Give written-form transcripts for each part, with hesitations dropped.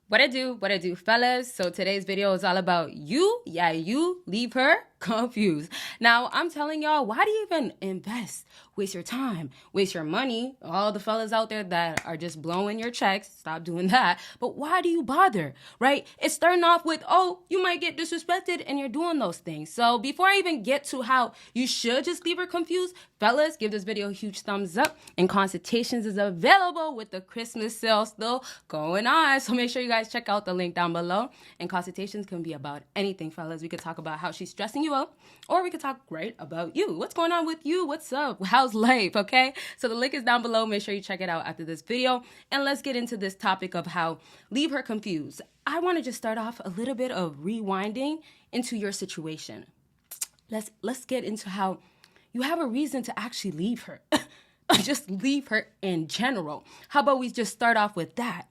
What I do, fellas. So today's video is all about you. Yeah, you leave her confused. Now, I'm telling y'all, why do you even invest? Waste your time, waste your money. All the fellas out there that are just blowing your checks, stop doing that. But why do you bother, right? It's starting off with, oh, you might get disrespected and you're doing those things. So before I even get to how you should just leave her confused, fellas, give this video a huge thumbs up. And consultations is available with the Christmas sale still going on. So make sure you guys check out the link down below. And consultations can be about anything, fellas. We could talk about how she's stressing you out, or we could talk right about you. What's going on with you? What's up? How's life? Okay. So the link is down below. Make sure you check it out after this video. And let's get into this topic of how leave her confused. I want to just start off a little bit of rewinding into your situation. Let's get into how you have a reason to actually leave her. Just leave her in general. How about we just start off with that?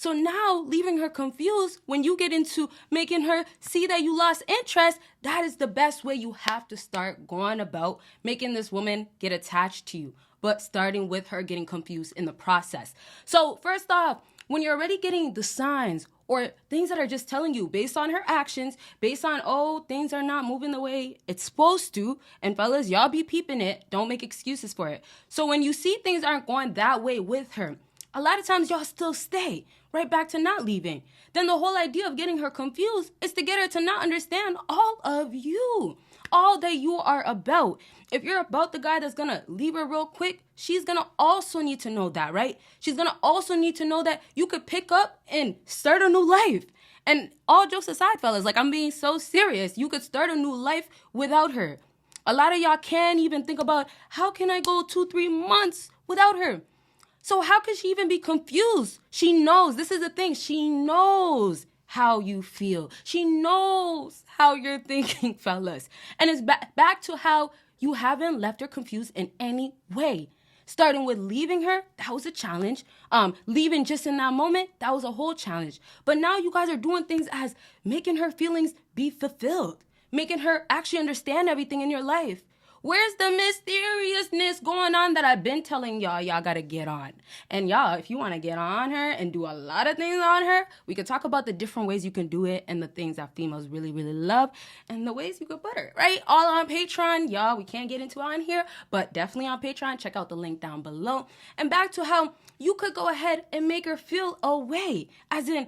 So now, leaving her confused, when you get into making her see that you lost interest, that is the best way you have to start going about making this woman get attached to you, but starting with her getting confused in the process. So first off, when you're already getting the signs or things that are just telling you based on her actions, based on, oh, things are not moving the way it's supposed to, and fellas, y'all be peeping it, don't make excuses for it. So when you see things aren't going that way with her, a lot of times y'all still stay right back to not leaving. Then the whole idea of getting her confused is to get her to not understand all of you, all that you are about. If you're about the guy that's gonna leave her real quick, she's gonna also need to know that, right? She's gonna also need to know that you could pick up and start a new life. And all jokes aside, fellas, like I'm being so serious, you could start a new life without her. A lot of y'all can't even think about, how can I go 2-3 months without her? So how could she even be confused? She knows, this is the thing, she knows how you feel. She knows how you're thinking, fellas. And it's back to how you haven't left her confused in any way. Starting with leaving her, that was a challenge. Leaving just in that moment, that was a whole challenge. But now you guys are doing things as making her feelings be fulfilled, making her actually understand everything in your life. Where's the mysteriousness going on that I've been telling y'all gotta get on? And y'all, if you want to get on her and do a lot of things on her, we could talk about the different ways you can do it and the things that females really, really love and the ways you could put her, right? All on Patreon. Y'all, we can't get into it on here, but definitely on Patreon. Check out the link down below. And back to how you could go ahead and make her feel a way. As in,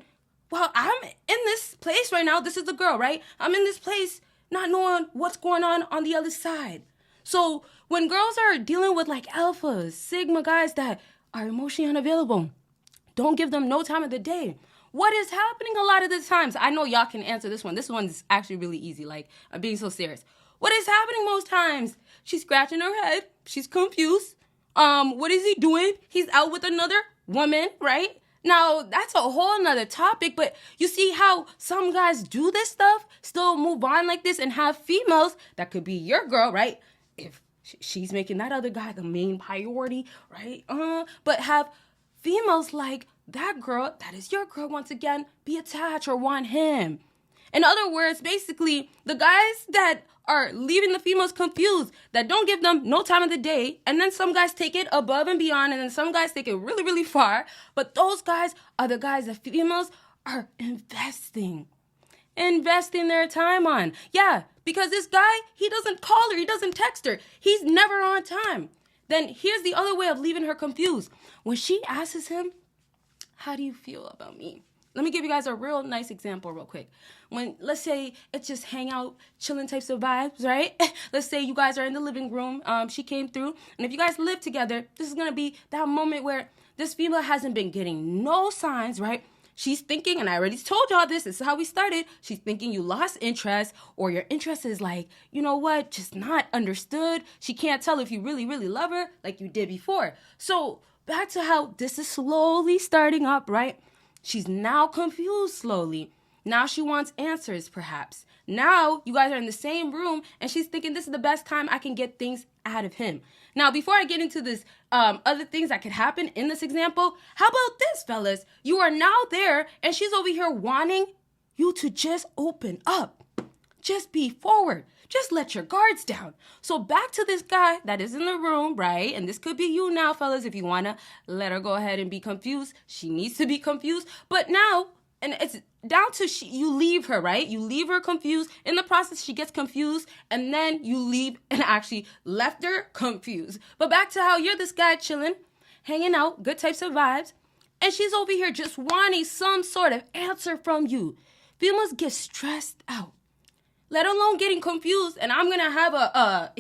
well, I'm in this place right now. This is the girl, right? I'm in this place not knowing what's going on the other side. So when girls are dealing with like alphas, sigma guys that are emotionally unavailable, don't give them no time of the day. What is happening a lot of the times? I know y'all can answer this one. This one's actually really easy. Like, I'm being so serious. What is happening most times? She's scratching her head. She's confused. What is he doing? He's out with another woman, right? Now, that's a whole nother topic, but you see how some guys do this stuff, still move on like this, and have females that could be your girl, right? If she's making that other guy the main priority, right? But have females like that girl, that is your girl once again, be attached or want him. In other words, basically, the guys that are leaving the females confused, that don't give them no time of the day, and then some guys take it above and beyond, and then some guys take it really, really far, but those guys are the guys that females are investing their time on. Yeah, because this guy, he doesn't call her, he doesn't text her, he's never on time. Then here's the other way of leaving her confused. When she asks him, how do you feel about me? Let me give you guys a real nice example real quick. When, let's say, it's just hangout, chilling types of vibes, right? Let's say you guys are in the living room, she came through, and if you guys live together, this is gonna be that moment where this female hasn't been getting no signs, right? She's thinking, and I already told y'all this is how we started. She's thinking you lost interest, or your interest is like, you know what, just not understood. She can't tell if you really, really love her like you did before. So back to how this is slowly starting up, right? She's now confused slowly. Now she wants answers, perhaps. Now you guys are in the same room, and she's thinking this is the best time I can get things out of him. Now, before I get into this, other things that could happen in this example, how about this, fellas? You are now there, and she's over here wanting you to just open up. Just be forward. Just let your guards down. So back to this guy that is in the room, right? And this could be you now, fellas, if you want to let her go ahead and be confused. She needs to be confused. But now and it's down to you leave her, right? You leave her confused. In the process, she gets confused, and then you leave and actually left her confused. But back to how you're this guy chilling, hanging out, good types of vibes, and she's over here just wanting some sort of answer from you. Females get stressed out, let alone getting confused, and I'm gonna have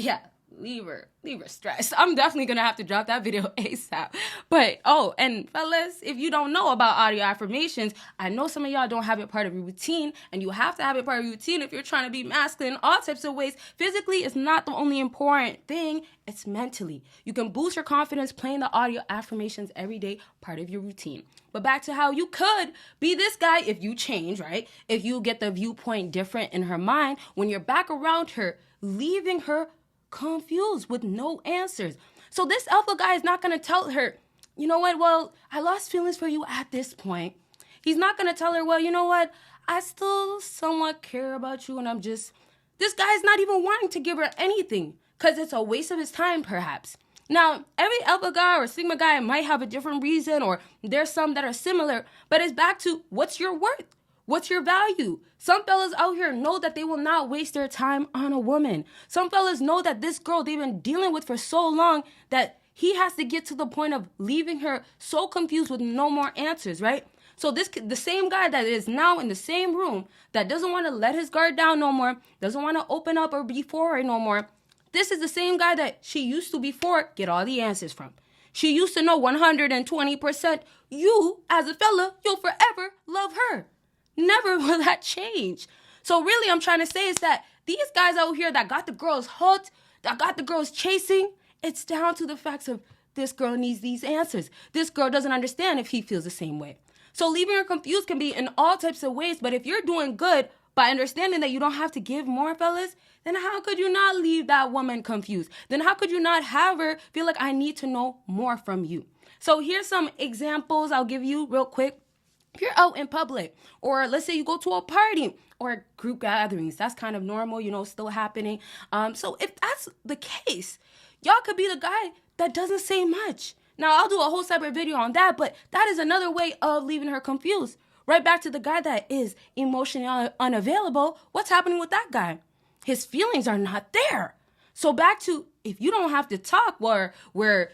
leave her stressed. I'm definitely gonna have to drop that video ASAP. But and fellas, if you don't know about audio affirmations, I know some of y'all don't have it part of your routine, and you have to have it part of your routine if you're trying to be masculine in all types of ways. Physically is not the only important thing, it's mentally. You can boost your confidence playing the audio affirmations every day, part of your routine. But back to how you could be this guy if you change, right? If you get the viewpoint different in her mind, when you're back around her, leaving her confused with no answers. So this alpha guy is not going to tell her, you know what, well, I lost feelings for you at this point. He's not going to tell her, well, you know what, I still somewhat care about you, and this guy's not even wanting to give her anything because it's a waste of his time, perhaps. Now, every alpha guy or sigma guy might have a different reason, or there's some that are similar, but it's back to what's your worth? What's your value? Some fellas out here know that they will not waste their time on a woman. Some fellas know that this girl they've been dealing with for so long that he has to get to the point of leaving her so confused with no more answers, right? So the same guy that is now in the same room, that doesn't want to let his guard down no more, doesn't want to open up or be for her no more, this is the same guy that she used to before get all the answers from. She used to know 120% you, as a fella, you'll forever love her. Never will that change. So really, I'm trying to say is that these guys out here that got the girls hooked, that got the girls chasing, it's down to the facts of this girl needs these answers. This girl doesn't understand if he feels the same way. So leaving her confused can be in all types of ways, but if you're doing good by understanding that you don't have to give more, fellas, then how could you not leave that woman confused? Then how could you not have her feel like I need to know more from you? So here's some examples I'll give you real quick. If you're out in public, or let's say you go to a party or group gatherings, that's kind of normal, still happening. So if that's the case, y'all could be the guy that doesn't say much. Now, I'll do a whole separate video on that, but that is another way of leaving her confused. Right back to the guy that is emotionally unavailable. What's happening with that guy? His feelings are not there. So back to, if you don't have to talk where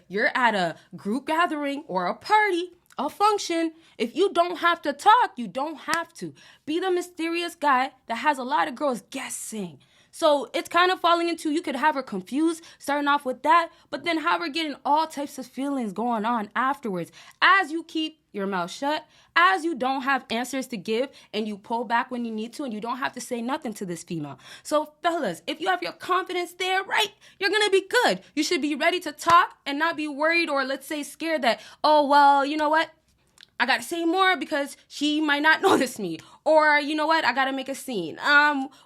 you're at a group gathering or a party, a function, if you don't have to talk, you don't have to. Be the mysterious guy that has a lot of girls guessing. So it's kind of falling into, you could have her confused, starting off with that, but then have her getting all types of feelings going on afterwards. As you keep your mouth shut, as you don't have answers to give, and you pull back when you need to, and you don't have to say nothing to this female. So fellas, if you have your confidence there, right, you're going to be good. You should be ready to talk and not be worried or let's say scared that, oh, well, you know what? I got to say more because she might not notice me. Or, you know what? I got to make a scene.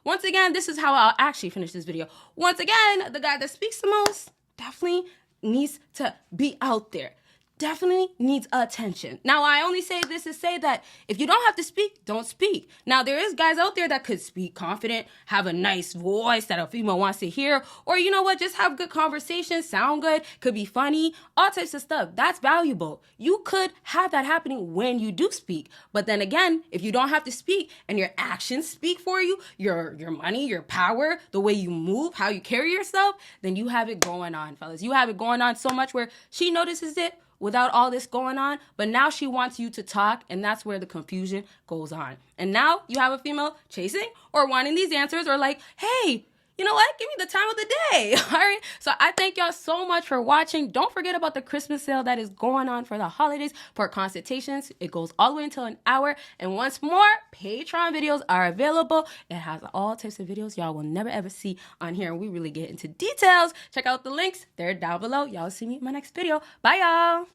Once again, this is how I'll actually finish this video. Once again, the guy that speaks the most definitely needs to be out there. Definitely needs attention. Now, I only say this to say that if you don't have to speak, don't speak. Now, there is guys out there that could speak confident, have a nice voice that a female wants to hear, or you know what, just have good conversation, sound good, could be funny, all types of stuff. That's valuable. You could have that happening when you do speak. But then again, if you don't have to speak and your actions speak for you, your money, your power, the way you move, how you carry yourself, then you have it going on, fellas. You have it going on so much where she notices it without all this going on, but now she wants you to talk, and that's where the confusion goes on. And now you have a female chasing or wanting these answers, or like, hey, you know what? Give me the time of the day. All right. So I thank y'all so much for watching. Don't forget about the Christmas sale that is going on for the holidays for consultations. It goes all the way until an hour. And once more, Patreon videos are available. It has all types of videos y'all will never ever see on here. And we really get into details. Check out the links. They're down below. Y'all see me in my next video. Bye, y'all.